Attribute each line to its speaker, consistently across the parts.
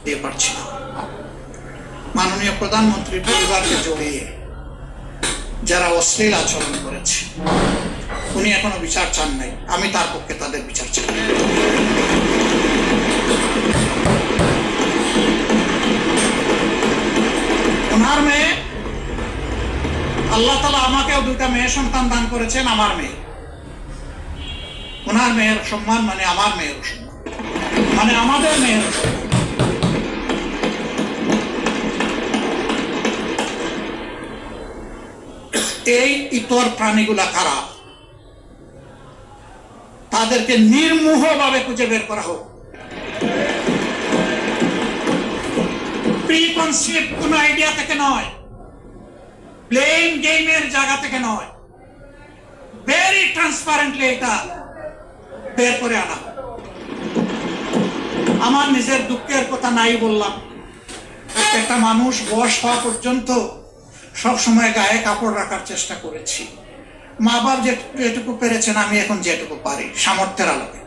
Speaker 1: দিয়ে পারছি না। মাননীয় প্রধানমন্ত্রীর পরিবারকে জড়িয়ে যারা অশ্লীল আচরণ করেছে, উনি এখনো বিচার চান নাই, আমি তার পক্ষে তাদের বিচার চাই। ওনার মেয়ে, আল্লাহ তাআলা আমাকেও দুইটা মেয়ে সন্তান দান করেছেন, আমার মেয়ে। ওনার মেয়ের সম্মান মানে আমার মেয়ের সম্মান, মানে আমাদের মেয়ের সম্মান। এই ইতর প্রাণীগুলা কারা, তাদেরকে নির্মোহভাবে খুঁজে বের করা হোক। প্রিকনসিভ কোন আইডিয়া থেকে নয়, প্লেইং গেমের জায়গা থেকে নয়, ভেরি ট্রান্সপারেন্টলি এটা বের করে আনা। আমার নিজের দুঃখের কথা নাই বললাম, একটা মানুষ বয়স হওয়া পর্যন্ত সবসময় গায়ে কাপড় রাখার চেষ্টা করেছি। মা বাপ যেটুকু পেরেছেন, আমি এখন যেটুকু পারি সামর্থ্যের আলোকে।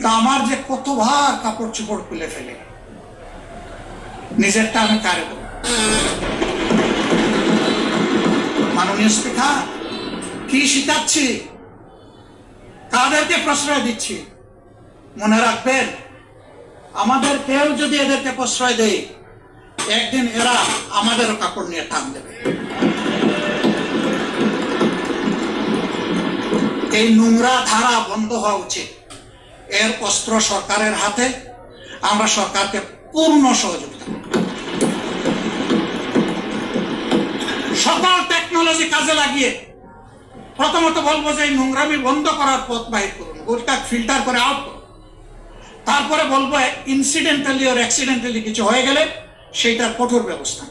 Speaker 1: তা আমার যে কতবার কাপড় চোপড় খুলে ফেলে, নিজেরটা আমি কারে বলব? মাননীয় স্পিকার, কি শিখাচ্ছি, কাদেরকে প্রশ্রয় দিচ্ছি? মনে রাখবেন, আমাদের কেউ যদি এদেরকে প্রশ্রয় দেয়, একদিন এরা আমাদেরও কাপড় নিয়ে টান দেবে। এই নোংরা ধারা বন্ধ হওয়া উচিত। এর অস্ত্র সরকারের হাতে, আমরা সরকারকে পূর্ণ সহযোগিতা করব। সকল টেকনোলজি কাজে লাগিয়ে প্রথমত বলবো যে এই নোংরামি বন্ধ করার পথ বাহির করুন, গোটা ফিল্টার করে আউট করুন। তারপরে বলবো ইনসিডেন্টালি ওর অ্যাক্সিডেন্টালি কিছু হয়ে গেলে সেইটার কঠোর ব্যবস্থা।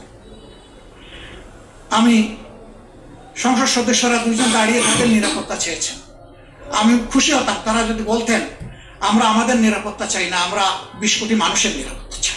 Speaker 1: আমি সংসদ সদস্যরা দুজন দাঁড়িয়ে তাদের নিরাপত্তা চেয়েছেন, আমি খুশি হতাম তারা যদি বলতেন আমরা আমাদের নিরাপত্তা চাই না, আমরা 20 কোটি মানুষের নিরাপত্তা চাই।